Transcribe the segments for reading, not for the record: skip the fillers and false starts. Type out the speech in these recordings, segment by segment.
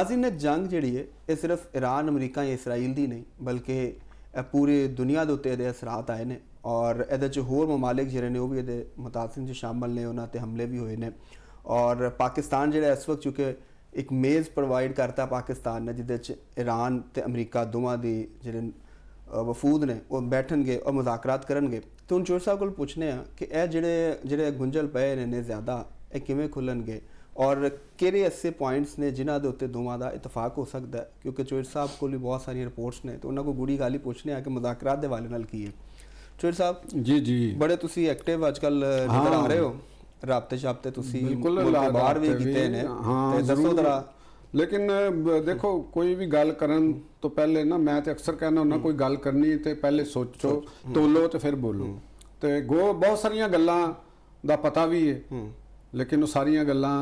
नाज़रीन, जंग जिहड़ी है ये सिर्फ ईरान अमरीका या इसराइल दी नहीं बल्कि पूरी दुनिया के उत्ते इहदे असरात आए ने और इहदे च होर ममालिक जिहड़े ने वो भी इहदे मुतासिर च शामिल ने, उन्हां ते हमले भी होए ने। और पाकिस्तान जिहड़ा इस वक्त चूँकि एक मेज़ प्रोवाइड करता पाकिस्तान ने जिहदे च ईरान ते अमरीका दोवां दी जिहड़े वफूद ने वो बैठणगे और मुज़ाकरात करनगे। तो हुण चोर साहब कोल पुछने आ कि ਇਹ ਜਿਹੜੇ ਗੁੰਝਲ ਪਏ ਨੇ ਜ਼ਿਆਦਾ ਇਹ ਕਿਵੇਂ ਖੁੱਲਣਗੇ और ਕਿਹੜੇ ऐसे ਪੁਆਇੰਟਸ ਨੇ ਜਿਨ੍ਹਾਂ ਦੇ ਉੱਤੇ ਦੋਵਾਂ ਦਾ ਇਤਫਾਕ ਹੋ ਸਕਦਾ ਹੈ, ਕਿਉਂਕਿ ਚੋਰ ਸਾਹਿਬ ਕੋਲ ਵੀ ਬਹੁਤ ਸਾਰੀਆਂ ਰਿਪੋਰਟਸ ਨੇ ਤੇ ਉਹਨਾਂ ਕੋਲ ਗੂੜੀ ਗੱਲ ਹੀ ਪੁੱਛਣੇ ਆ ਕਿ ਮੁਜ਼ਾਕਰਾਤ ਦੇ ਹਵਾਲੇ ਨਾਲ ਕੀ ਹੈ। ਚੋਰ ਸਾਹਿਬ ਜੀ ਬੜੇ ਤੁਸੀਂ ਐਕਟਿਵ ਅੱਜ ਕੱਲ ਨਜ਼ਰ ਆ ਰਹੇ ਹੋ, ਰਾਬਤੇ ਸ਼ਾਬਤੇ ਤੁਸੀਂ ਬਾਹਰ ਵੀ ਕੀਤੇ ਨੇ, ਤੇ ਦੱਸੋ ਜ਼ਰਾ। लेकिन देखो कोई भी गल करन तो पहले ना, मैं तो अक्सर कहना हुंदा कोई गल करनी तो पहले सोचो तोलो तो फिर बोलो। तो बहुत सारिया गल्लां दा पता भी है लेकिन वो सारिया गल्लां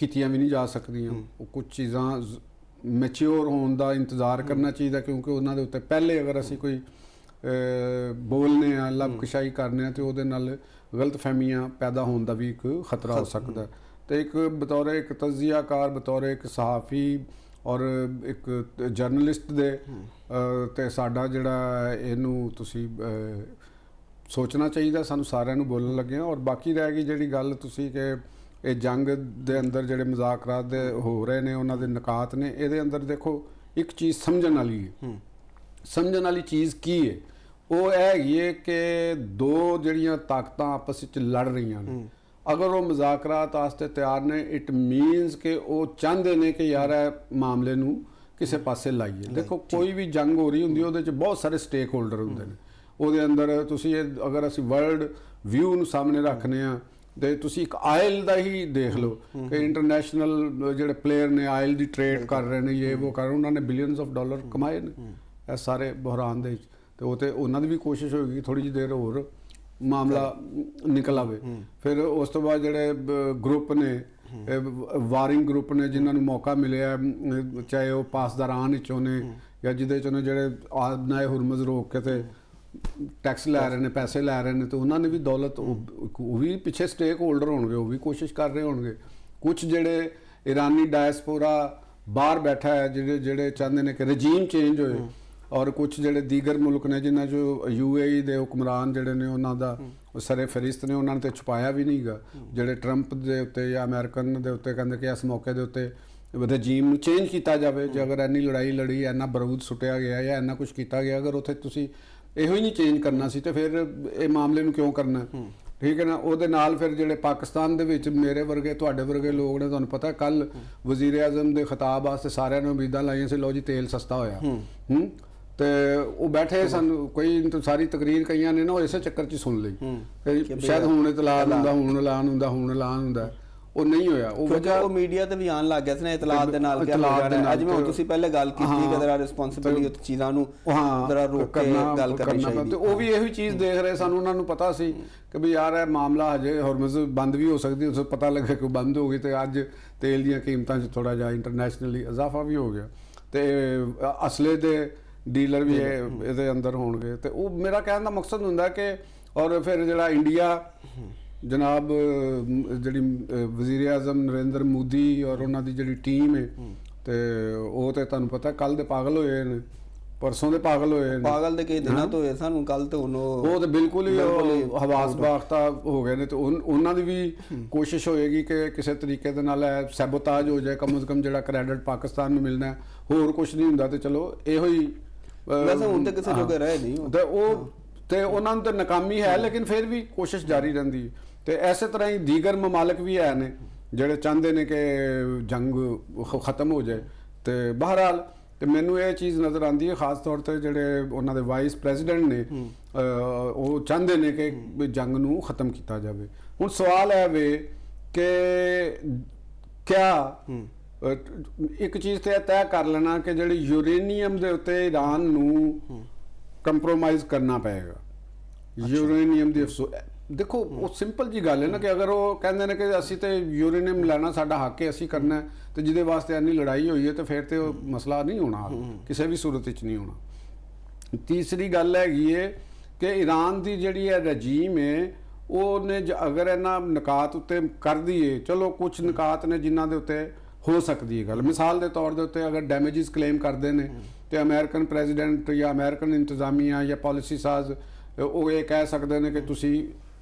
कीतियां भी नहीं जा सकदियां। कुछ चीज़ां मैच्योर होने का इंतज़ार करना चाहिए, क्योंकि उन्हां दे उत्ते पहले अगर असीं कोई बोलने आ लबकशाई करने तो उहदे नाल गलत फहमियां पैदा होने का भी एक खतरा हो सकता है। तो एक बतौर एक तजियाकार, बतौर एक सहाफ़ी और एक जर्नलिस्ट दे ते साडा जिहड़ा इहनूं तुसीं सोचना चाहिए, सानूं सारिਆਂ ਨੂੰ बोलण लगे। और बाकी रह गई जिहड़ी गल तुसीं कि ਇਹ ਜੰਗ ਦੇ ਅੰਦਰ ਜਿਹੜੇ ਮੁਜ਼ਾਕਰਾਤ ਦੇ ਹੋ ਰਹੇ ਨੇ ਉਹਨਾਂ ਦੇ ਨਕਾਤ ਨੇ, ਇਹਦੇ ਅੰਦਰ ਦੇਖੋ ਇੱਕ ਚੀਜ਼ ਸਮਝਣ ਵਾਲੀ ਹੈ। ਸਮਝਣ ਵਾਲੀ ਚੀਜ਼ ਕੀ ਹੈ? ਉਹ ਇਹ ਹੈਗੀ ਹੈ ਕਿ ਦੋ ਜਿਹੜੀਆਂ ਤਾਕਤਾਂ ਆਪਸ ਵਿੱਚ ਲੜ ਰਹੀਆਂ ਨੇ, ਅਗਰ ਉਹ ਮੁਜ਼ਾਕਰਾਤ ਵਾਸਤੇ ਤਿਆਰ ਨੇ, ਇਟ ਮੀਨਸ ਕਿ ਉਹ ਚਾਹੁੰਦੇ ਨੇ ਕਿ ਯਾਰ ਇਹ ਮਾਮਲੇ ਨੂੰ ਕਿਸੇ ਪਾਸੇ ਲਾਈਏ। ਦੇਖੋ ਕੋਈ ਵੀ ਜੰਗ ਹੋ ਰਹੀ ਹੁੰਦੀ ਉਹਦੇ 'ਚ ਬਹੁਤ ਸਾਰੇ ਸਟੇਕ ਹੋਲਡਰ ਹੁੰਦੇ ਨੇ। ਉਹਦੇ ਅੰਦਰ ਤੁਸੀਂ ਅਗਰ ਅਸੀਂ ਵਰਲਡ ਵਿਊ ਨੂੰ ਸਾਹਮਣੇ ਰੱਖਦੇ ਹਾਂ ਤੇ ਤੁਸੀਂ ਇੱਕ ਆਇਲ ਦਾ ਹੀ ਦੇਖ ਲਓ ਕਿ ਇੰਟਰਨੈਸ਼ਨਲ ਜਿਹੜੇ ਪਲੇਅਰ ਨੇ ਆਇਲ ਦੀ ਟ੍ਰੇਡ ਕਰ ਰਹੇ ਨੇ, ਇਹ ਉਹ ਕਰ ਰਹੇ, ਉਹਨਾਂ ਨੇ ਬਿਲੀਅਨਸ ਆਫ ਡਾਲਰ ਕਮਾਏ ਨੇ ਇਹ ਸਾਰੇ ਬੁਹਰਾਨ ਦੇ ਵਿੱਚ। ਤੇ ਉਹ ਤੇ ਉਹਨਾਂ ਦੀ ਵੀ ਕੋਸ਼ਿਸ਼ ਹੋਏਗੀ ਥੋੜੀ ਜਿਹੀ ਦੇਰ ਹੋਰ ਮਾਮਲਾ ਨਿਕਲ ਆਵੇ। ਫਿਰ ਉਸ ਤੋਂ ਬਾਅਦ ਜਿਹੜੇ ਗਰੁੱਪ ਨੇ, ਵਾਰਿੰਗ ਗਰੁੱਪ ਨੇ, ਜਿਨ੍ਹਾਂ ਨੂੰ ਮੌਕਾ ਮਿਲਿਆ, ਚਾਹੇ ਉਹ ਪਾਸਦਾਰਾਨ ਵਿੱਚੋਂ ਨੇ ਜਾਂ ਜਿਹਦੇ 'ਚੋਂ ਨੇ ਜਿਹੜੇ ਆਬਨਾਏ ਹੁਰਮਜ਼ ਰੋਕ ਕੇ ਤੇ टैक्स लै रहे हैं, पैसे लै रहे हैं, तो उन्होंने भी दौलत वो भी पिछे स्टेक होल्डर होंगे, वो भी कोशिश कर रहे होंगे। कुछ जेडे ईरानी डायस्पोरा बाहर बैठा है जेडे चाहते हैं कि रजीम चेंज होए, और कुछ जेडे दीगर मुल्क ने जिन्हें जो UAE के हुक्मरान जेडे ने उन्हों का सरे फरिश्त ने, उन्होंने तो छुपाया भी नहीं गा। जेडे ट्रंप के उत्ते या अमेरिकन के उत्ते कहते कि इस मौके के उत्ते रजीम चेंज किया जाए, जो अगर इन्नी लड़ाई लड़ी, इन्ना बरूद सुटिया गया या इन्ना कुछ किया गया, अगर उत्थे तुसी ਇਹੋ ਹੀ ਨਹੀਂ ਚੇਂਜ ਕਰਨਾ ਸੀ ਤੇ ਫਿਰ ਇਹ ਮਾਮਲੇ ਨੂੰ ਕਿਉਂ ਕਰਨਾ? ਠੀਕ ਹੈ ਨਾ। ਉਹਦੇ ਨਾਲ ਫਿਰ ਜਿਹੜੇ ਪਾਕਿਸਤਾਨ ਦੇ ਵਿੱਚ ਮੇਰੇ ਵਰਗੇ ਤੁਹਾਡੇ ਵਰਗੇ ਲੋਕ ਨੇ, ਤੁਹਾਨੂੰ ਪਤਾ ਕੱਲ ਵਜ਼ੀਰ ਆਜ਼ਮ ਦੇ ਖਿਤਾਬ ਵਾਸਤੇ ਸਾਰਿਆਂ ਨੇ ਉਮੀਦਾਂ ਲਾਈਆਂ ਸੀ, ਲਓ ਜੀ ਤੇਲ ਸਸਤਾ ਹੋਇਆ। ਤੇ ਉਹ ਬੈਠੇ ਸਾਨੂੰ ਕੋਈ ਸਾਰੀ ਤਕਰੀਰ ਕਈਆਂ ਨੇ ਨਾ ਉਹ ਇਸੇ ਚੱਕਰ 'ਚ ਸੁਣ ਲਈ, ਸ਼ਾਇਦ ਹੁਣ ਇਤਲਾਹ ਹੁੰਦਾ, ਹੁਣ ਐਲਾਨ ਹੁੰਦਾ, ਹੁਣ ਐਲਾਨ ਹੁੰਦਾ। ਉਹ ਨਹੀਂ ਹੋਇਆ। ਉਹ ਮੀਡੀਆ ਤੇ ਵੀ ਆਉਣ ਲੱਗ ਗਿਆ ਸੀ ਨਾ ਇਤਲਾਹ ਦੇ ਨਾਲ ਕਿ ਅੱਜ ਮੈਂ ਤੁਸੀਂ ਪਹਿਲੇ ਗੱਲ ਕੀਤੀ ਕਿ ਜ਼ਰਾ ਰਿਸਪੌਂਸਿਬਿਲਿਟੀ ਉਹ ਚੀਜ਼ਾਂ ਨੂੰ ਜ਼ਰਾ ਰੋਕ ਕੇ ਗੱਲ ਕਰਨੀ ਚਾਹੀਦੀ। ਤੇ ਉਹ ਵੀ ਇਹੋ ਚੀਜ਼ ਦੇਖ ਰਹੇ ਸਾਨੂੰ, ਉਹਨਾਂ ਨੂੰ ਪਤਾ ਸੀ ਕਿ ਵੀ ਯਾਰ ਇਹ ਮਾਮਲਾ ਹਜੇ ਹੁਰਮਜ਼ ਬੰਦ ਵੀ ਹੋ ਸਕਦੀ, ਉਸ ਪਤਾ ਲੱਗਾ ਕਿ ਬੰਦ ਹੋ ਗਈ ਤੇ ਅੱਜ ਤੇਲ ਦੀਆਂ ਕੀਮਤਾਂ 'ਚ ਥੋੜ੍ਹਾ ਜਿਹਾ ਇੰਟਰਨੈਸ਼ਨਲੀ ਇਜ਼ਾਫਾ ਵੀ ਹੋ ਗਿਆ ਤੇ ਅਸਲੇ ਦੇ ਡੀਲਰ ਵੀ ਇਹਦੇ ਅੰਦਰ ਹੋਣਗੇ। ਤੇ ਉਹ ਮੇਰਾ ਕਹਿਣ ਦਾ ਮਕਸਦ ਹੁੰਦਾ ਕਿ ਔਰ ਫਿਰ ਜਿਹੜਾ ਇੰਡੀਆ जनाब जी वजीर आजम नरेंद्र मोदी और उन्होंने जी टीम है तो वो तो तुहानूं पता कल दे पागल होए ने, परसों दे पागल होए ने, पागल दे कई दिनों तो होए सानूं, कल तो वो तो बिल्कुल ही हवास बाख्ता हो गए ने। तो उन्हां दी भी कोशिश होएगी कि किसी तरीके दे नाल सैबोताज हो जाए, कम से कम जिहड़ा क्रेडिट पाकिस्तान नूं मिलना है, होर कुछ नहीं हुंदा। तो चलो इहो ही वैसे हुण ते किसी जोगे रहे नहीं ते वो उन्होंने तो नाकामी है लेकिन फिर भी कोशिश जारी रहिंदी है। तो इस तरह ही दीगर ममालिक भी है ने ਜਿਹੜੇ ਚਾਹੁੰਦੇ ਨੇ ਕਿ ਜੰਗ ਖਤਮ ਹੋ ਜਾਏ। ਤੇ ਬਹਰਾਲ ਤੇ ਮੈਨੂੰ ਇਹ ਚੀਜ਼ ਨਜ਼ਰ ਆਉਂਦੀ ਹੈ ਖਾਸ ਤੌਰ ਤੇ ਜਿਹੜੇ ਉਹਨਾਂ ਦੇ ਵਾਈਸ ਪ੍ਰੈਜ਼ੀਡੈਂਟ ਨੇ, ਉਹ ਚਾਹੁੰਦੇ ਨੇ ਕਿ ਜੰਗ ਨੂੰ ਖਤਮ ਕੀਤਾ ਜਾਵੇ। ਹੁਣ ਸਵਾਲ ਹੈ ਵੇ ਕਿ ਕਿਆ ਇੱਕ ਚੀਜ਼ ਤੇ ਤੈਅ ਕਰ ਲੈਣਾ ਕਿ ਜਿਹੜੀ ਯੂਰੇਨੀਅਮ ਦੇ ਉੱਤੇ ਈਰਾਨ ਨੂੰ ਕੰਪਰੋਮਾਈਜ਼ ਕਰਨਾ ਪਏਗਾ। ਯੂਰੇਨੀਅਮ ਦੀ देखो वो सिंपल जी गल है ना कि अगर वो कहते हैं कि असी तो यूरेनियम लेना साडा हक है, असी करना है, तो जिहदे वास्ते इन्नी लड़ाई हुई है तो फिर तो मसला नहीं होना, किसी भी सूरत नहीं होना। तीसरी गल हैगी है कि ईरान की जिहड़ी रजीम है ਉਹਨੇ अगर इन्हां निकात उत्ते कर दीए, चलो कुछ निकात ने जिन्हां दे उत्ते ਹੋ ਸਕਦੀ ਹੈ ਗੱਲ। ਮਿਸਾਲ ਦੇ ਤੌਰ ਦੇ ਉੱਤੇ ਅਗਰ ਡੈਮੇਜਸ ਕਲੇਮ ਕਰਦੇ ਨੇ ਤੇ ਅਮਰੀਕਨ ਪ੍ਰੈਜ਼ੀਡੈਂਟ ਜਾਂ ਅਮਰੀਕਨ ਇੰਤਜ਼ਾਮੀਆ ਜਾਂ ਪਾਲਿਸੀ ਸਾਜ਼ ਉਹ ਇਹ ਕਹਿ ਸਕਦੇ ਨੇ ਕਿ ਤੁਸੀਂ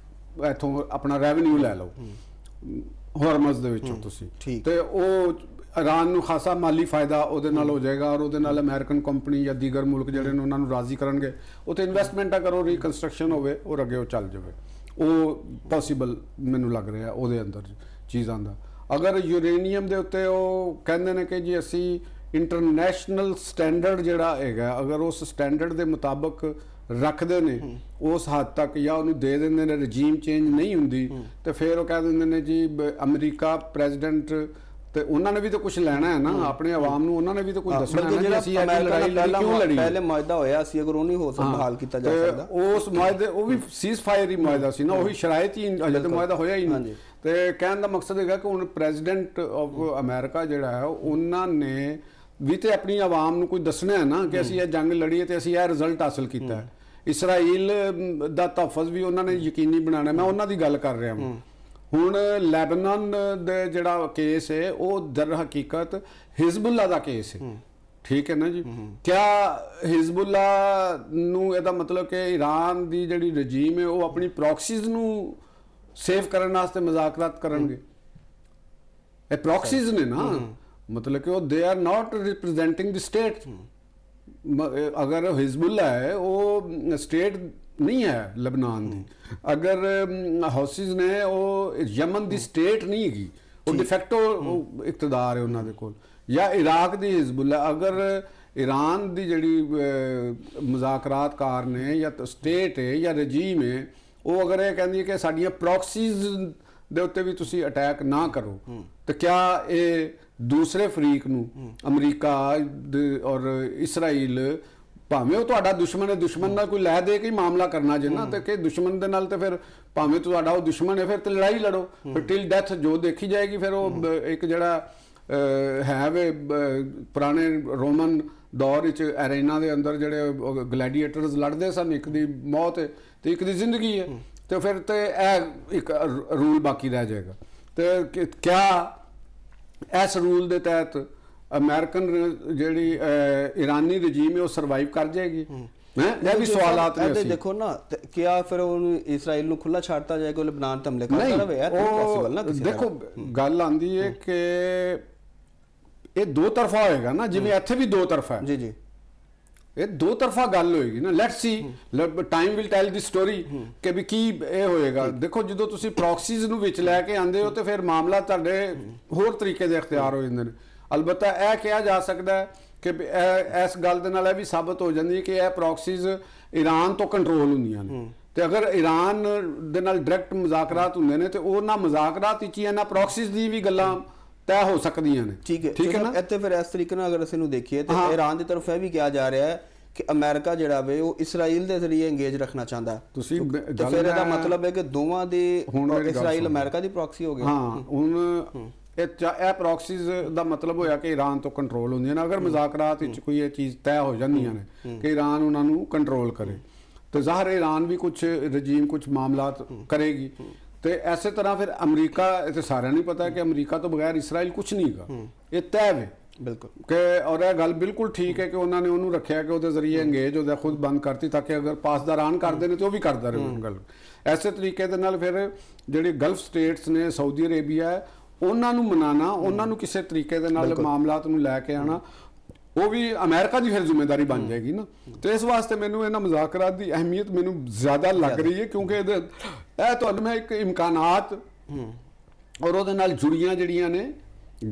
ਇੱਥੋਂ ਆਪਣਾ ਰੈਵਨਿਊ ਲੈ ਲਓ ਹਰਮਜ਼ ਦੇ ਵਿੱਚੋਂ ਤੁਸੀਂ, ਤੇ ਉਹ ਈਰਾਨ ਨੂੰ ਖਾਸਾ ਮਾਲੀ ਫਾਇਦਾ ਉਹਦੇ ਨਾਲ ਹੋ ਜਾਏਗਾ ਔਰ ਉਹਦੇ ਨਾਲ ਅਮਰੀਕਨ ਕੰਪਨੀ ਜਾਂ ਦੀਗਰ ਮੁਲਕ ਜਿਹੜੇ ਨੇ ਉਹਨਾਂ ਨੂੰ ਰਾਜ਼ੀ ਕਰਨਗੇ, ਉੱਥੇ ਇਨਵੈਸਟਮੈਂਟਾਂ ਕਰੋ, ਰੀਕਨਸਟਰਕਸ਼ਨ ਹੋਵੇ ਔਰ ਅੱਗੇ ਉਹ ਚੱਲ ਜਾਵੇ। ਉਹ ਪੋਸੀਬਲ ਮੈਨੂੰ ਲੱਗ ਰਿਹਾ ਉਹਦੇ ਅੰਦਰ ਚੀਜ਼ਾਂ ਦਾ। ਅਗਰ ਯੂਰੇਨੀਅਮ ਦੇ ਉੱਤੇ ਉਹ ਕਹਿੰਦੇ ਨੇ ਕਿ ਜੀ ਅਸੀਂ ਇੰਟਰਨੈਸ਼ਨਲ ਸਟੈਂਡਰਡ ਜਿਹੜਾ ਹੈਗਾ ਅਗਰ ਉਸ ਸਟੈਂਡਰਡ ਦੇ ਮੁਤਾਬਕ ਰੱਖਦੇ ਨੇ ਉਸ ਹੱਦ ਤੱਕ ਜਾਂ ਉਹਨੂੰ ਦੇ ਦਿੰਦੇ ਨੇ, ਰਜੀਮ ਚੇਂਜ ਨਹੀਂ ਹੁੰਦੀ ਤੇ ਫਿਰ ਉਹ ਕਹਿ ਦਿੰਦੇ ਨੇ ਜੀ ਅਮਰੀਕਾ ਪ੍ਰੈਜ਼ੀਡੈਂਟ ਤੇ ਉਹਨਾਂ ਨੇ ਵੀ ਤਾਂ ਕੁਝ ਲੈਣਾ ਹੈ ਨਾ ਆਪਣੇ ਆਵਾਮ ਨੂੰ, ਉਹਨਾਂ ਨੇ ਵੀ ਤਾਂ ਕੁਝ ਦੱਸਣਾ ਹੈ ਨਾ ਅਸੀਂ ਇਹ ਲੜਾਈ ਕਿਉਂ ਲੜੀ। ਪਹਿਲੇ ਮੁਆਹਦਾ ਹੋਇਆ ਸੀ, ਅਗਰ ਉਹ ਨਹੀਂ ਹੋ ਸਕਦਾ ਹਾਲ ਕੀਤਾ ਜਾ ਸਕਦਾ ਉਸ ਮੁਆਹਦੇ ਉਹ ਵੀ ਸੀਜ਼ ਫਾਇਰ ਹੀ ਮੁਆਹਦਾ ਸੀ ਨਾ, ਉਹੀ ਸ਼ਰਾਇਤ ਹੀ ਅਜੇ ਤਾਂ ਮੁਆਹਦਾ ਹੋਇਆ ਹੀ ਨਹੀਂ। ਤੇ ਕਹਿਣ ਦਾ ਮਕਸਦ ਹੈਗਾ ਕਿ ਹੁਣ ਪ੍ਰੈਜ਼ੀਡੈਂਟ ਆਫ ਅਮਰੀਕਾ ਜਿਹੜਾ ਹੈ ਉਹਨਾਂ ਨੇ ਵੀ ਤੇ ਆਪਣੀ ਆਵਾਮ ਨੂੰ ਕੋਈ ਦੱਸਣਾ ਹੈ ਨਾ ਕਿ ਅਸੀਂ ਇਹ ਜੰਗ ਲੜੀ ਹੈ ਤੇ ਅਸੀਂ ਇਹ ਰਿਜ਼ਲਟ ਹਾਸਲ ਕੀਤਾ ਹੈ। ਇਸਰਾਈਲ ਦਾ ਤਹਫਜ਼ ਵੀ ਉਹਨਾਂ ਨੇ ਯਕੀਨੀ ਬਣਾਉਣਾ, ਮੈਂ ਉਹਨਾਂ ਦੀ ਗੱਲ ਕਰ ਰਿਹਾ ਹਾਂ। ਹੁਣ ਲੈਬਨਾਨ ਦੇ ਜਿਹੜਾ ਕੇਸ ਹੈ ਉਹ ਦਰ ਹਕੀਕਤ ਹਿਜ਼ਬੁੱਲਾ ਦਾ ਕੇਸ ਹੈ, ਠੀਕ ਹੈ ਨਾ ਜੀ। ਕਿਆ ਹਿਜ਼ਬੁੱਲਾ ਨੂੰ ਇਹਦਾ ਮਤਲਬ ਕਿ ਈਰਾਨ ਦੀ ਜਿਹੜੀ ਰਜੀਮ ਹੈ ਉਹ ਆਪਣੀ ਪ੍ਰੌਕਸੀਜ਼ ਨੂੰ ਸੇਵ ਕਰਨ ਵਾਸਤੇ ਮੁਜ਼ਾਕਰਾਤ ਕਰਨਗੇ? ਇਹ ਪ੍ਰੌਕਸੀਜ਼ ਨੇ ਨਾ, ਮਤਲਬ ਕਿ ਉਹ they are not representing the state. ਅਗਰ ਹਿਜ਼ਬੁੱਲਾ ਹੈ ਉਹ ਸਟੇਟ ਨਹੀਂ ਹੈ ਲਬਨਾਨ ਦੀ, ਅਗਰ ਹੌਸੀਜ਼ ਨੇ ਉਹ ਯਮਨ ਦੀ ਸਟੇਟ ਨਹੀਂ ਹੈਗੀ, ਉਹ ਡਿਫੈਕਟੋ ਇਕਤਦਾਰ ਹੈ ਉਹਨਾਂ ਦੇ ਕੋਲ। ਜਾਂ ਇਰਾਕ ਦੀ ਹਿਜ਼ਬੁੱਲਾ, ਅਗਰ ਈਰਾਨ ਦੀ ਜਿਹੜੀ ਮੁਜ਼ਾਕਰਾਤਕਾਰ ਨੇ ਜਾਂ ਸਟੇਟ ਹੈ ਜਾਂ ਰਜੀਮ ਹੈ ਉਹ ਅਗਰ ਇਹ ਕਹਿੰਦੀ ਹੈ ਕਿ ਸਾਡੀਆਂ ਪ੍ਰੌਕਸੀਜ਼ ਦੇ ਉੱਤੇ ਵੀ ਤੁਸੀਂ ਅਟੈਕ ਨਾ ਕਰੋ, ਤੇ ਕਿਆ ਇਹ ਦੂਸਰੇ ਫਰੀਕ ਨੂੰ ਅਮਰੀਕਾ ਔਰ ਇਸਰਾਈਲ ਭਾਵੇਂ ਉਹ ਤੁਹਾਡਾ ਦੁਸ਼ਮਣ ਹੈ, ਦੁਸ਼ਮਣ ਨਾਲ ਕੋਈ ਲੈ ਦੇ ਕੇ ਮਾਮਲਾ ਕਰਨਾ ਜੇ ਨਾ, ਤੇ ਕਿ ਦੁਸ਼ਮਣ ਦੇ ਨਾਲ ਤੇ ਫਿਰ ਭਾਵੇਂ ਤੁਹਾਡਾ ਉਹ ਦੁਸ਼ਮਣ ਹੈ ਫਿਰ ਤੇ ਲੜਾਈ ਲੜੋ, ਫਿਰ ਟਿਲ ਡੈਥ ਜੋ ਦੇਖੀ ਜਾਏਗੀ। ਫਿਰ ਉਹ ਇੱਕ ਜਿਹੜਾ ਹੈ ਵੇ ਪੁਰਾਣੇ ਰੋਮਨ ਦੌਰ ਵਿੱਚ ਐਰੇਨਾ ਦੇ ਅੰਦਰ ਜਿਹੜੇ ਗਲੈਡੀਏਟਰਸ ਲੜਦੇ ਸਨ, ਇੱਕ ਦੀ ਮੌਤ ਹੈ ਤੇ ਇੱਕ ਦੀ ਜ਼ਿੰਦਗੀ ਹੈ, ਤੇ ਫਿਰ ਤੇ ਇਹ ਇੱਕ ਰੂਲ ਬਾਕੀ ਰਹਿ ਜਾਏਗਾ। ਤੇ ਕਿਆ ਇਸ ਰੂਲ ਦੇ ਤਹਿਤ ਅਮਰੀਕਨ ਜਿਹੜੀ ਈਰਾਨੀ ਰਜੀਮ ਹੈ ਉਹ ਸਰਵਾਈਵ ਕਰ ਜਾਏਗੀ? ਇਹ ਵੀ ਸਵਾਲਾਤ ਨੇ। ਅਸੀਂ ਦੇਖੋ ਨਾ ਕਿਆ ਫਿਰ ਉਹਨੂੰ ਇਸਰਾਈਲ ਨੂੰ ਖੁੱਲਾ ਛੱਡਤਾ ਜਾਏਗਾ ਉਹ ਲਬਨਾਨ ਤੇ ਹਮਲੇ ਕਰਦਾ ਰਹੇ? ਇਹ ਤਾਂ ਪੋਸੀਬਲ ਨਾ ਕਿਸੇ ਦੇਖੋ ਗੱਲ ਆਂਦੀ ਹੈ ਕਿ ਇਹ ਦੋ ਤਰਫਾ ਹੋਏਗਾ ਨਾ, ਜਿਵੇਂ ਇੱਥੇ ਵੀ ਦੋ ਤਰਫਾ ਹੈ। ਜੀ ਜੀ, ਇਹ ਦੋ ਤਰਫਾ ਗੱਲ ਹੋਏਗੀ ਨਾ। Let's see, time will tell the story ਕਿ ਵੀ ਕੀ ਇਹ ਹੋਏਗਾ। ਦੇਖੋ ਜਦੋਂ ਤੁਸੀਂ ਪ੍ਰੌਕਸੀਜ਼ ਨੂੰ ਵਿੱਚ ਲੈ ਕੇ ਆਉਂਦੇ ਹੋ ਤੇ ਫਿਰ ਮਾਮਲਾ ਤੁਹਾਡੇ ਹੋਰ ਤਰੀਕੇ ਦੇ ਇਖਤਿਆਰ ਹੋ ਜਾਂਦੇ ਨੇ। ਅਲਬੱਤਾ ਇਹ ਕਿਹਾ ਜਾ ਸਕਦਾ ਹੈ ਕਿ ਇਸ ਗੱਲ ਦੇ ਨਾਲ ਇਹ ਵੀ ਸਾਬਤ ਹੋ ਜਾਂਦੀ ਹੈ ਕਿ ਇਹ ਪ੍ਰੌਕਸੀਜ਼ ਈਰਾਨ ਤੋਂ ਕੰਟਰੋਲ ਹੁੰਦੀਆਂ ਨੇ, ਤੇ ਅਗਰ ਈਰਾਨ ਦੇ ਨਾਲ ਡਾਇਰੈਕਟ ਮੁਜ਼ਾਕਰਾਤ ਹੁੰਦੇ ਨੇ ਤੇ ਉਹਨਾਂ ਮੁਜ਼ਾਕਰਾਤ ਵਿੱਚ ਹੀ ਇਹਨਾਂ ਪ੍ਰੌਕਸੀਜ਼ ਦੀ ਵੀ ਗੱਲਾਂ ਤੈਅ ਹੋ ਸਕਦੀਆਂ ਨੇ। ਠੀਕ ਹੈ ਨਾ। ਇੱਥੇ ਫਿਰ ਇਸ ਤਰੀਕੇ ਨਾਲ ਅਗਰ ਅਸੀਂ ਨੂੰ ਦੇਖੀਏ ਤੇ ਈਰਾਨ ਦੀ ਤਰਫ ਇਹ ਵੀ ਕਿਹਾ ਜਾ ਰਿਹਾ ਹੈ ਕਿ ਅਮਰੀਕਾ ਜਿਹੜਾ ਵੇ ਉਹ ਇਸਰਾਈਲ ਦੇ ਜ਼ਰੀਏ ਇੰਗੇਜ ਰੱਖਣਾ ਚਾਹੁੰਦਾ। ਤੁਸੀਂ ਫਿਰ ਇਹਦਾ ਮਤਲਬ ਹੈ ਕਿ ਦੋਵਾਂ ਦੇ ਇਸਰਾਈਲ ਅਮਰੀਕਾ ਦੀ ਪ੍ਰੌਕਸੀ ਹੋ ਗਈ। ਹਾਂ, ਹੁਣ ਇਹ ਪ੍ਰੌਕਸੀਜ਼ ਦਾ ਮਤਲਬ ਹੋਇਆ ਕਿ ਈਰਾਨ ਤੋਂ ਕੰਟਰੋਲ ਹੁੰਦੀਆਂ ਨੇ। ਅਗਰ ਮੁਜ਼ਾਕਰਾਤ ਵਿੱਚ ਕੋਈ ਇਹ ਚੀਜ਼ ਤੈਅ ਹੋ ਜਾਂਦੀਆਂ ਨੇ ਕਿ ਈਰਾਨ ਉਹਨਾਂ ਨੂੰ ਕੰਟਰੋਲ ਕਰੇ ਤੇ ਜ਼ਾਹਰ ਈਰਾਨ ਵੀ ਕੁਝ ਰਜੀਮ ਕੁਝ ਮਾਮਲਾਤ ਕਰੇਗੀ। ਤੇ ਐਸੇ ਤਰ੍ਹਾਂ ਫਿਰ ਅਮਰੀਕਾ, ਇਹ ਤੇ ਸਾਰਿਆਂ ਨੂੰ ਪਤਾ ਹੈ ਕਿ ਅਮਰੀਕਾ ਤੋਂ ਬਗੈਰ ਇਸਰਾਈਲ ਕੁਝ ਨਹੀਂ ਹੈਗਾ, ਇਹ ਤੈਅ ਹੈ ਬਿਲਕੁਲ। ਕਿ ਔਰ ਇਹ ਗੱਲ ਬਿਲਕੁਲ ਠੀਕ ਹੈ ਕਿ ਉਹਨਾਂ ਨੇ ਉਹਨੂੰ ਰੱਖਿਆ ਕਿ ਉਹਦੇ ਜ਼ਰੀਏ ਅੰਗੇਜ ਉਹਦਾ ਖੁਦ ਬੰਦ ਕਰਤੀ ਤਾਂ ਕਿ ਅਗਰ ਪਾਸਦਾਰਾਨ ਕਰਦੇ ਨੇ ਤੇ ਉਹ ਵੀ ਕਰਦਾ ਰਹੇ ਗੱਲ। ਐਸੇ ਤਰੀਕੇ ਦੇ ਨਾਲ ਫਿਰ ਜਿਹੜੇ ਗਲਫ ਸਟੇਟਸ ਨੇ, ਸਾਊਦੀ ਅਰੇਬੀਆ, ਉਹਨਾਂ ਨੂੰ ਮਨਾਣਾ, ਉਹਨਾਂ ਨੂੰ ਕਿਸੇ ਤਰੀਕੇ ਦੇ ਨਾਲ ਮਾਮਲਾਤ ਨੂੰ ਲੈ ਕੇ ਆਣਾ, ਉਹ ਵੀ ਅਮਰੀਕਾ ਦੀ ਫਿਰ ਜ਼ਿੰਮੇਵਾਰੀ ਬਣ ਜਾਏਗੀ ਨਾ। ਤੇ ਇਸ ਵਾਸਤੇ ਮੈਨੂੰ ਇਹਨਾਂ ਮੁਜ਼ਾਕਰਾਤ ਦੀ ਅਹਿਮੀਅਤ ਮੈਨੂੰ ਜ਼ਿਆਦਾ ਲੱਗ ਰਹੀ ਹੈ ਕਿਉਂਕਿ ਇਹ ਤੁਹਾਨੂੰ ਮੈਂ ਇੱਕ ਇਮਕਾਨਾਤ ਔਰ ਉਹਦੇ ਨਾਲ ਜੁੜੀਆਂ ਜਿਹੜੀਆਂ ਨੇ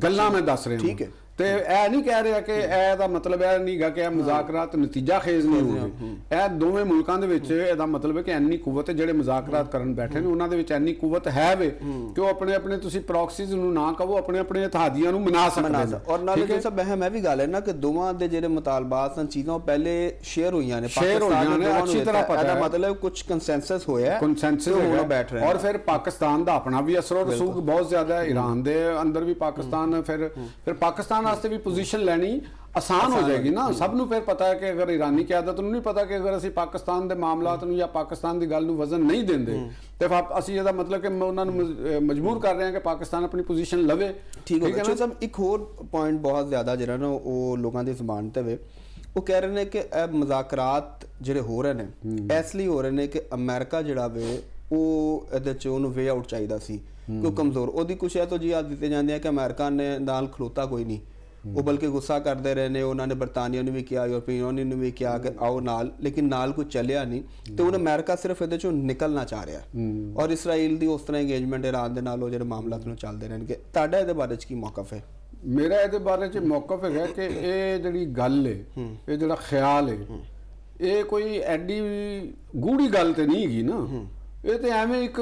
ਗੱਲਾਂ ਮੈਂ ਦੱਸ ਰਿਹਾ। ਠੀਕ ਹੈ। ਤੇ ਇਹ ਨਹੀਂ ਕਹਿ ਰਿਹਾ ਕਿ ਇਹ ਦਾ ਮਤਲਬ ਇਹ ਨਹੀਂਗਾ ਕਿ ਇਹ ਮੁਜ਼ਾਕਰਾਤ ਨਤੀਜਾ ਖੇਜ਼ ਨਹੀਂ ਹੋਣਗੇ। ਇਹ ਦੋਵੇਂ ਮੁਲਕਾਂ ਦੇ ਵਿੱਚ ਇਹਦਾ ਮਤਲਬ ਹੈ ਕਿ ਇੰਨੀ ਕੁਵਤ ਹੈ, ਜਿਹੜੇ ਮੁਜ਼ਾਕਰਾਤ ਕਰਨ ਬੈਠੇ ਨੇ ਉਹਨਾਂ ਦੇ ਵਿੱਚ ਇੰਨੀ ਕੁਵਤ ਹੈ ਵੇ ਕਿ ਉਹ ਆਪਣੇ ਆਪਣੇ, ਤੁਸੀਂ ਪ੍ਰੌਕਸੀਜ਼ ਨੂੰ ਨਾ ਕਹੋ, ਆਪਣੇ ਆਪਣੇ ਇਤਿਹਾਦੀਆਂ ਨੂੰ ਮਨਾ ਸਕਦੇ ਨੇ। ਔਰ ਨਾਲੇ ਜੇ ਸਭ ਅਹਿਮ ਹੈ ਵੀ ਗੱਲ ਹੈ ਨਾ ਕਿ ਦੋਵਾਂ ਦੇ ਜਿਹੜੇ ਮੁਤਾਲਬਾਤ ਸਨ, ਚੀਜ਼ਾਂ ਉਹ ਪਹਿਲੇ ਸ਼ੇਅਰ ਹੋਈਆਂ ਨੇ, ਅੱਛੀ ਤਰ੍ਹਾਂ ਪਤਾ ਹੈ। ਇਹਦਾ ਮਤਲਬ ਕੁਝ ਕੰਸੈਂਸਸ ਹੋਇਆ ਹੈ, ਕੰਸੈਂਸਸ ਹੋਣਾ ਬੈਠ ਰਿਹਾ। ਔਰ ਫਿਰ ਪਾਕਿਸਤਾਨ ਦਾ ਆਪਣਾ ਵੀ ਅਸਰ ਰਸੂਖ ਬਹੁਤ ਜ਼ਿਆਦਾ ਹੈ, ਈਰਾਨ ਦੇ ਅੰਦਰ ਵੀ ਪਾਕਿਸਤਾਨ, ਫਿਰ ਪਾਕਿਸਤਾਨ ਵਾਸਤੇ ਵੀ ਪੋਜੀਸ਼ਨ ਲੈਣੀ ਆਸਾਨ ਹੋ ਜਾਏਗੀ ਨਾ। ਸਭ ਨੂੰ ਫਿਰ ਪਤਾ ਹੈ ਕਿ ਅਗਰ ਇਰਾਨੀ ਕਿਆਦਤ ਨੂੰ ਨਹੀਂ ਪਤਾ ਕਿ ਅਗਰ ਅਸੀਂ ਪਾਕਿਸਤਾਨ ਦੇ ਮਾਮਲਾਤ ਨੂੰ ਜਾਂ ਪਾਕਿਸਤਾਨ ਦੀ ਗੱਲ ਨੂੰ ਵਜ਼ਨ ਨਹੀਂ ਦਿੰਦੇ ਤੇ ਅਸੀਂ ਇਹਦਾ ਮਤਲਬ ਕਿ ਉਹਨਾਂ ਨੂੰ ਮਜਬੂਰ ਕਰ ਰਹੇ ਹਾਂ ਕਿ ਪਾਕਿਸਤਾਨ ਆਪਣੀ ਪੋਜੀਸ਼ਨ ਲਵੇ। ਠੀਕ ਹੈ ਨਾ ਸਭ। ਇੱਕ ਹੋਰ ਪੁਆਇੰਟ ਬਹੁਤ ਜ਼ਿਆਦਾ ਜਿਹੜਾ ਨਾ ਉਹ ਲੋਕਾਂ ਦੀ ਜ਼ੁਬਾਨ ਤੇ ਵੇ, ਉਹ ਕਹਿ ਰਹੇ ਨੇ ਕਿ ਇਹ ਮੁਜ਼ਾਕਰਾਤ ਜਿਹੜੇ ਹੋ ਰਹੇ ਨੇ ਇਸ ਲਈ ਹੋ ਰਹੇ ਨੇ ਕਿ ਅਮਰੀਕਾ ਜਿਹੜਾ ਵੇ ਉਹ ਇਹਦੇ 'ਚ ਉਹਨੂੰ ਵੇ ਆਊਟ ਚਾਹੀਦਾ ਸੀ ਕਿਉਂ ਕਮਜ਼ੋਰ। ਉਹਦੀ ਕੁਛ ਇਹ ਤੋਂ ਜੀ ਯਾਦ ਦਿੱਤੇ ਜਾਂਦੇ ਆ ਕਿ ਅਮਰੀਕਾ ਨੇ ਨਾਲ ਖਲੋਤਾ ਕੋਈ ਨਹੀਂ, ਉਹ ਬਲਕਿ ਗੁੱਸਾ ਕਰਦੇ ਰਹੇ ਨੇ। ਉਹਨਾਂ ਨੇ ਬਰਤਾਨੀਆ ਨੂੰ ਵੀ ਕਿਹਾ, ਯੂਰਪੀਅਨ ਯੂਨੀਅਨ ਨੂੰ ਵੀ ਕਿਹਾ ਕਿ ਆਓ ਨਾਲ, ਲੇਕਿਨ ਨਾਲ ਕੁਝ ਚੱਲਿਆ ਨਹੀਂ। ਤੇ ਹੁਣ ਅਮਰੀਕਾ ਸਿਰਫ ਇਹਦੇ 'ਚੋਂ ਨਿਕਲਣਾ ਚਾਹ ਰਿਹਾ ਔਰ ਇਸਰਾਈਲ ਦੀ ਉਸ ਤਰ੍ਹਾਂ ਇੰਗੇਜਮੈਂਟ ਇਰਾਨ ਦੇ ਨਾਲ ਉਹ ਜਿਹੜੇ ਮਾਮਲਾਤ ਨੂੰ ਚੱਲਦੇ ਰਹਿਣਗੇ। ਤੁਹਾਡਾ ਇਹਦੇ ਬਾਰੇ 'ਚ ਕੀ ਮੌਕਫ ਹੈ? ਮੇਰਾ ਇਹਦੇ ਬਾਰੇ 'ਚ ਮੌਕਫ ਹੈਗਾ ਕਿ ਇਹ ਜਿਹੜੀ ਗੱਲ ਹੈ, ਇਹ ਜਿਹੜਾ ਖਿਆਲ ਹੈ, ਇਹ ਕੋਈ ਐਡੀ ਗੂੜੀ ਗੱਲ ਤੇ ਨਹੀਂ ਹੈਗੀ ਨਾ। ਇਹ ਤੇ ਐਵੇਂ ਇੱਕ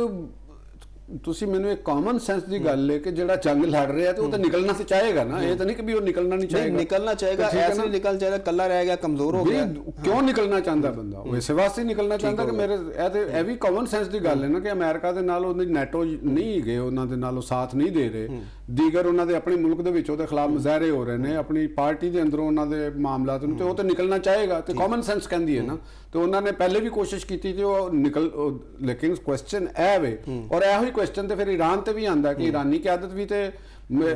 ਤੁਸੀਂ ਮੈਨੂੰ ਇੱਕ ਕਾਮਨ ਸੈਂਸ ਦੀ ਗੱਲ ਹੈ ਕਿ ਜਿਹੜਾ ਜੰਗ ਲੜ ਰਿਹਾ ਤੇ ਉਹ ਤਾਂ ਨਿਕਲਣਾ ਤੇ ਚਾਹੇਗਾ ਨਾ। ਇਹ ਤਾਂ ਨਹੀਂ ਕਿ ਵੀ ਉਹ ਨਿਕਲਣਾ ਨਹੀਂ ਚਾਹੇਗਾ। ਨਿਕਲਣਾ ਚਾਹੇਗਾ, ਐਸੇ ਨਹੀਂ ਨਿਕਲ ਚਾਹੇਗਾ, ਕੱਲਾ ਰਹਿ ਗਿਆ, ਕਮਜ਼ੋਰ ਹੋ ਗਿਆ। ਕਿਉਂ ਨਿਕਲਣਾ ਚਾਹੁੰਦਾ ਬੰਦਾ? ਉਹ ਇਸੇ ਵਾਸਤੇ ਨਿਕਲਣਾ ਚਾਹੁੰਦਾ ਕਿ ਮੇਰੇ ਇਹ ਵੀ ਕਾਮਨ ਸੈਂਸ ਦੀ ਗੱਲ ਹੈ ਨਾ ਕਿ ਅਮਰੀਕਾ ਦੇ ਨਾਲ ਉਹਦੀ ਨੈਟੋ ਨਹੀਂ ਗਏ, ਉਹਨਾਂ ਦੇ ਨਾਲ ਉਹ ਸਾਥ ਨਹੀਂ ਦੇ ਰਹੇ। ਦੀਗਰ ਉਹਨਾਂ ਦੇ ਆਪਣੇ ਮੁਲਕ ਦੇ ਵਿੱਚ ਉਹਦੇ ਖਿਲਾਫ ਮੁਜ਼ਾਹਰੇ ਹੋ ਰਹੇ ਨੇ, ਆਪਣੀ ਪਾਰਟੀ ਦੇ ਅੰਦਰੋਂ ਉਹਨਾਂ ਦੇ ਮਾਮਲਾਤ ਨੂੰ, ਤੇ ਉਹ ਤਾਂ ਨਿਕਲਣਾ ਚਾਹੇਗਾ ਤੇ ਕਾਮਨ ਸੈਂਸ ਕਹਿੰਦੀ ਹੈ ਨਾ। ਤੇ ਉਹਨਾਂ ਨੇ ਪਹਿਲੇ ਵੀ ਕੋਸ਼ਿਸ਼ ਕੀਤੀ ਤੇ ਉਹ ਲੇਕਿਨ ਕੁਐਸਚਨ ਇਹ ਵੇ, ਔਰ ਇਹੋ ਹੀ ਕੁਐਸਚਨ ਤੇ ਫਿਰ ਈਰਾਨ ਤੇ ਵੀ ਆਉਂਦਾ ਕਿ ਇਰਾਨੀ ਕਿਆਦਤ ਵੀ ਤੇ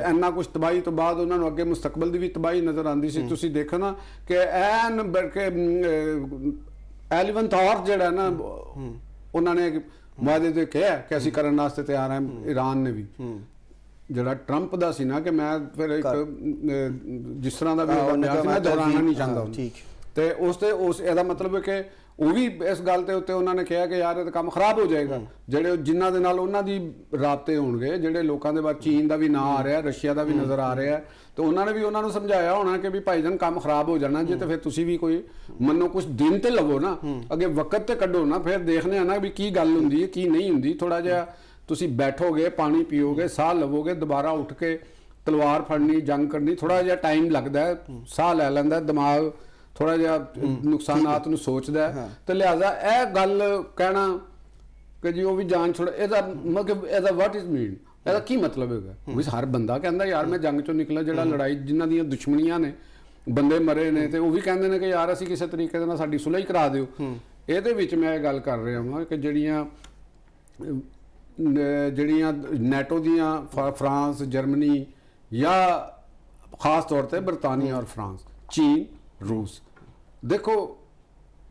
ਇੰਨਾ ਕੁਝ ਤਬਾਹੀ ਤੋਂ ਬਾਅਦ ਉਹਨਾਂ ਨੂੰ ਅੱਗੇ ਮੁਸਤਕਬਲ ਦੀ ਵੀ ਤਬਾਹੀ ਨਜ਼ਰ ਆਉਂਦੀ ਸੀ। ਤੁਸੀਂ ਦੇਖੋ ਨਾ ਕਿ ਐਨ ਬਲਕਿ ਐਲੀਵਨ ਥਾਰ ਜਿਹੜਾ ਨਾ ਉਹਨਾਂ ਨੇ ਵਾਅਦੇ ਤੇ ਕਿਹਾ ਕਿ ਅਸੀਂ ਕਰਨ ਵਾਸਤੇ ਤਿਆਰ ਹਾਂ। ਇਰਾਨ ਨੇ ਵੀ ਜਿਹੜਾ ਟਰੰਪ ਦਾ ਸੀ ਨਾ ਕਿ ਮੈਂ ਫਿਰ ਇੱਕ ਜਿਸ ਤਰ੍ਹਾਂ ਦਾ ਵੀ ਮੈਂ ਦੁਹਰਾਉਣਾ ਨਹੀਂ ਚਾਹੁੰਦਾ ਤੇ ਉਸ ਇਹਦਾ ਮਤਲਬ ਹੈ ਕਿ ਉਹ ਵੀ ਇਸ ਗੱਲ ਤੇ ਉੱਤੇ ਉਹਨਾਂ ਨੇ ਕਿਹਾ ਕਿ ਯਾਰ ਇਹ ਤਾਂ ਕੰਮ ਖਰਾਬ ਹੋ ਜਾਏਗਾ। ਜਿਹੜੇ ਜਿਨ੍ਹਾਂ ਦੇ ਨਾਲ ਉਹਨਾਂ ਦੀ ਰਾਬਤੇ ਹੋਣਗੇ, ਜਿਹੜੇ ਲੋਕਾਂ ਦੇ ਬਾਅਦ ਚੀਨ ਦਾ ਵੀ ਨਾਂ ਆ ਰਿਹਾ, ਰਸ਼ੀਆ ਦਾ ਵੀ ਨਜ਼ਰ ਆ ਰਿਹਾ, ਤੇ ਉਹਨਾਂ ਨੇ ਵੀ ਉਹਨਾਂ ਨੂੰ ਸਮਝਾਇਆ ਹੋਣਾ ਕਿ ਵੀ ਭਾਈਜਾਨ ਕੰਮ ਖਰਾਬ ਹੋ ਜਾਣਾ ਜੇ, ਤੇ ਫਿਰ ਤੁਸੀਂ ਵੀ ਕੋਈ ਮੰਨੋ ਕੁਝ ਦਿਨ ਤੇ ਲਵੋ ਨਾ, ਅੱਗੇ ਵਕਤ ਤੇ ਕੱਢੋ ਨਾ, ਫਿਰ ਦੇਖਦੇ ਆ ਨਾ ਵੀ ਕੀ ਗੱਲ ਹੁੰਦੀ ਹੈ ਕੀ ਨਹੀਂ ਹੁੰਦੀ। ਥੋੜਾ ਜਿਹਾ ਤੁਸੀਂ ਬੈਠੋਗੇ, ਪਾਣੀ ਪੀਓਗੇ, ਸਾਹ ਲਵੋਗੇ, ਦੁਬਾਰਾ ਉੱਠ ਕੇ ਤਲਵਾਰ ਫੜਨੀ, ਜੰਗ ਕਰਨੀ, ਥੋੜਾ ਜਿਹਾ ਟਾਈਮ ਲੱਗਦਾ ਹੈ, ਸਾਹ ਲੈ ਲੈਂਦਾ ਦਿਮਾਗ, ਥੋੜਾ ਜਿਹਾ ਨੁਕਸਾਨਾਤ ਨੂੰ ਸੋਚਦਾ ਹੈ। ਤੇ ਲਿਹਾਜ਼ਾ ਇਹ ਗੱਲ ਕਹਿਣਾ ਕਿ ਜੀ ਉਹ ਵੀ ਜਾਨ ਛੋੜ, ਇਹਦਾ ਮਤਲਬ ਇਹਦਾ ਵਾਟ ਇਜ਼ ਮੀਨ, ਇਹਦਾ ਕੀ ਮਤਲਬ ਹੈਗਾ? ਵੀ ਹਰ ਬੰਦਾ ਕਹਿੰਦਾ ਯਾਰ ਮੈਂ ਜੰਗ ਚੋਂ ਨਿਕਲਾ, ਜਿਹੜਾ ਲੜਾਈ ਜਿਨ੍ਹਾਂ ਦੀਆਂ ਦੁਸ਼ਮਣੀਆਂ ਨੇ, ਬੰਦੇ ਮਰੇ ਨੇ, ਤੇ ਉਹ ਵੀ ਕਹਿੰਦੇ ਨੇ ਕਿ ਯਾਰ ਅਸੀਂ ਕਿਸੇ ਤਰੀਕੇ ਦੇ ਨਾਲ ਸਾਡੀ ਸੁਲਹ ਹੀ ਕਰਾ ਦਿਓ। ਇਹਦੇ ਵਿੱਚ ਮੈਂ ਇਹ ਗੱਲ ਕਰ ਰਿਹਾ ਹਾਂ ਕਿ ਜਿਹੜੀਆਂ ਨੈਟੋ ਦੀਆਂ ਫਰਾਂਸ, ਜਰਮਨੀ ਜਾਂ ਖਾਸ ਤੌਰ ਤੇ ਬਰਤਾਨੀਆ ਔਰ ਫਰਾਂਸ, ਚੀਨ, ਰੂਸ, ਦੇਖੋ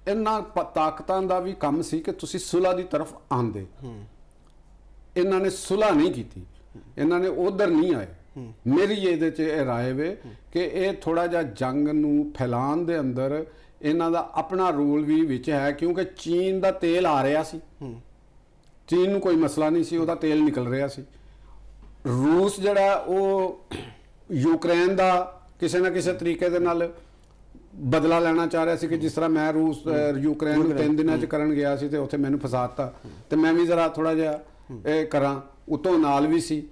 ਇਹਨਾਂ ਤਾਕਤਾਂ ਦਾ ਵੀ ਕੰਮ ਸੀ ਕਿ ਤੁਸੀਂ ਸੁਲ੍ਹਾ ਦੀ ਤਰਫ ਆਂਦੇ। ਇਹਨਾਂ ਨੇ ਸੁਲ੍ਹਾ ਨਹੀਂ ਕੀਤੀ, ਇਹਨਾਂ ਨੇ ਉਧਰ ਨਹੀਂ ਆਏ। ਮੇਰੀ ਇਹਦੇ 'ਚ ਇਹ ਰਾਏ ਵੇ ਕਿ ਇਹ ਥੋੜਾ ਜਿਹਾ ਜੰਗ ਨੂੰ ਫੈਲਾਉਣ ਦੇ ਅੰਦਰ ਇਹਨਾਂ ਦਾ ਆਪਣਾ ਰੋਲ ਵੀ ਵਿੱਚ ਹੈ, ਕਿਉਂਕਿ ਚੀਨ ਦਾ ਤੇਲ ਆ ਰਿਹਾ ਸੀ, ਚੀਨ ਨੂੰ ਕੋਈ ਮਸਲਾ ਨਹੀਂ ਸੀ, ਉਹਦਾ ਤੇਲ ਨਿਕਲ ਰਿਹਾ ਸੀ। ਰੂਸ ਜਿਹੜਾ ਉਹ ਯੂਕਰੇਨ ਦਾ ਕਿਸੇ ਨਾ ਕਿਸੇ ਤਰੀਕੇ ਦੇ ਨਾਲ ਬਦਲਾ ਲੈਣਾ ਚਾਹ ਰਿਹਾ ਸੀ ਕਿ ਜਿਸ ਤਰ੍ਹਾਂ ਮੈਂ ਯੂਕਰੇਨ ਨੂੰ 3 ਦਿਨਾਂ 'ਚ ਕਰਨ ਗਿਆ ਸੀ ਤੇ ਉੱਥੇ ਮੈਨੂੰ ਫਸਾਤਾ, ਤੇ ਮੈਂ ਵੀ ਜ਼ਰਾ ਥੋੜਾ ਜਿਹਾ ਇਹ ਕਰਾਂ, ਉਤੋਂ ਨਾਲ ਵੀ ਸੀ।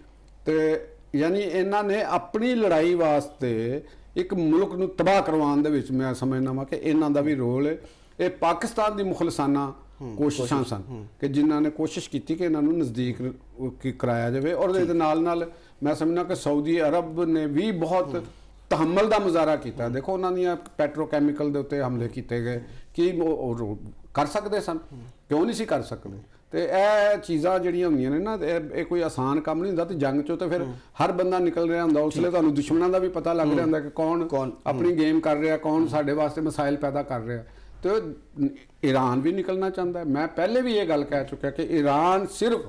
ਤੇ ਯਾਨੀ ਇਹਨਾਂ ਨੇ ਆਪਣੀ ਲੜਾਈ ਵਾਸਤੇ ਇੱਕ ਮੁਲਕ ਨੂੰ ਤਬਾਹ ਕਰਵਾਉਣ ਦੇ ਵਿੱਚ ਮੈਂ ਸਮਝਦਾ ਵਾਂ ਕਿ ਇਹਨਾਂ ਦਾ ਵੀ ਰੋਲ ਹੈ। ਇਹ ਪਾਕਿਸਤਾਨ ਦੀ ਮੁਖਲਸਾਨਾ ਕੋਸ਼ਿਸ਼ਾਂ ਸਨ ਕਿ ਜਿਨ੍ਹਾਂ ਨੇ ਕੋਸ਼ਿਸ਼ ਕੀਤੀ ਕਿ ਇਹਨਾਂ ਨੂੰ ਨਜ਼ਦੀਕ ਕਰਾਇਆ ਜਾਵੇ, ਔਰ ਇਹਦੇ ਨਾਲ ਨਾਲ ਮੈਂ ਸਮਝਦਾ ਕਿ ਸਾਊਦੀ ਅਰਬ ਨੇ ਵੀ ਬਹੁਤ ਤਹਮਲ ਦਾ ਮੁਜ਼ਾਹਰਾ ਕੀਤਾ। ਦੇਖੋ ਉਹਨਾਂ ਦੀਆਂ ਪੈਟਰੋਕੈਮੀਕਲ ਦੇ ਉੱਤੇ ਹਮਲੇ ਕੀਤੇ ਗਏ, ਕੀ ਕਰ ਸਕਦੇ ਸਨ? ਕਿਉਂ ਨਹੀਂ ਸੀ ਕਰ ਸਕਦੇ? ਤੇ ਇਹ ਚੀਜ਼ਾਂ ਜਿਹੜੀਆਂ ਹੁੰਦੀਆਂ ਨੇ ਨਾ, ਇਹ ਕੋਈ ਆਸਾਨ ਕੰਮ ਨਹੀਂ ਹੁੰਦਾ। ਤੇ ਜੰਗ ਚੋਂ ਤੇ ਫਿਰ ਹਰ ਬੰਦਾ ਨਿਕਲ ਰਿਹਾ ਹੁੰਦਾ, ਉਸ ਵੇਲੇ ਤੁਹਾਨੂੰ ਦੁਸ਼ਮਣਾਂ ਦਾ ਵੀ ਪਤਾ ਲੱਗ ਰਿਹਾ ਹੁੰਦਾ ਕਿ ਕੌਣ ਆਪਣੀ ਗੇਮ ਕਰ ਰਿਹਾ, ਕੌਣ ਸਾਡੇ ਵਾਸਤੇ ਮਸਾਇਲ ਪੈਦਾ ਕਰ ਰਿਹਾ। ਤੇ ਈਰਾਨ ਵੀ ਨਿਕਲਣਾ ਚਾਹੁੰਦਾ ਹੈ। ਮੈਂ ਪਹਿਲੇ ਵੀ ਇਹ ਗੱਲ ਕਹਿ ਚੁੱਕਿਆ ਕਿ ਈਰਾਨ ਸਿਰਫ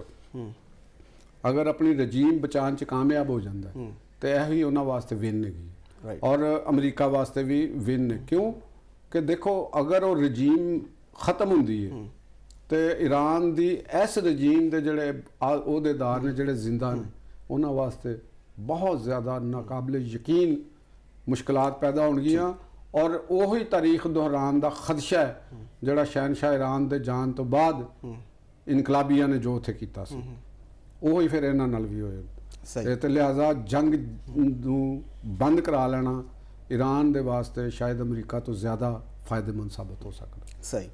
ਅਗਰ ਆਪਣੀ ਰਜੀਮ ਬਚਾਉਣ 'ਚ ਕਾਮਯਾਬ ਹੋ ਜਾਂਦਾ ਤੇ ਇਹ ਹੀ ਉਹਨਾਂ ਵਾਸਤੇ ਵਿਨ ਹੈਗੀ, ਔਰ ਅਮਰੀਕਾ ਵਾਸਤੇ ਵੀ ਵਿਨ ਹੈ। ਕਿਉਂ ਕਿ ਦੇਖੋ ਅਗਰ ਉਹ ਰਜੀਮ ਖਤਮ ਹੁੰਦੀ ਹੈ ਤੇ ਈਰਾਨ ਦੀ ਇਸ ਰਜੀਮ ਦੇ ਜਿਹੜੇ ਅਹੁਦੇਦਾਰ ਨੇ, ਜਿਹੜੇ ਜ਼ਿੰਦਾ ਨੇ, ਉਹਨਾਂ ਵਾਸਤੇ ਬਹੁਤ ਜ਼ਿਆਦਾ ਨਾਕਾਬਲੇ ਯਕੀਨ ਮੁਸ਼ਕਲਾਤ ਪੈਦਾ ਹੋਣਗੀਆਂ, ਔਰ ਉਹੀ ਤਾਰੀਖ ਦੁਹਰਾਉਣ ਦਾ ਖਦਸ਼ਾ ਹੈ ਜਿਹੜਾ ਸ਼ਹਿਨਸ਼ਾਹ ਈਰਾਨ ਦੇ ਜਾਣ ਤੋਂ ਬਾਅਦ ਇਨਕਲਾਬੀਆਂ ਨੇ ਜੋ ਉੱਥੇ ਕੀਤਾ ਸੀ, ਉਹੀ ਫਿਰ ਇਹਨਾਂ ਨਾਲ ਵੀ ਹੋਇਆ। ਤੇ ਲਿਹਾਜ਼ਾ ਜੰਗ ਨੂੰ ਬੰਦ ਕਰਾ ਲੈਣਾ ਈਰਾਨ ਦੇ ਵਾਸਤੇ ਸ਼ਾਇਦ ਅਮਰੀਕਾ ਤੋਂ ਜ਼ਿਆਦਾ ਫਾਇਦੇਮੰਦ ਸਾਬਤ ਹੋ ਸਕਦਾ। ਸਹੀ।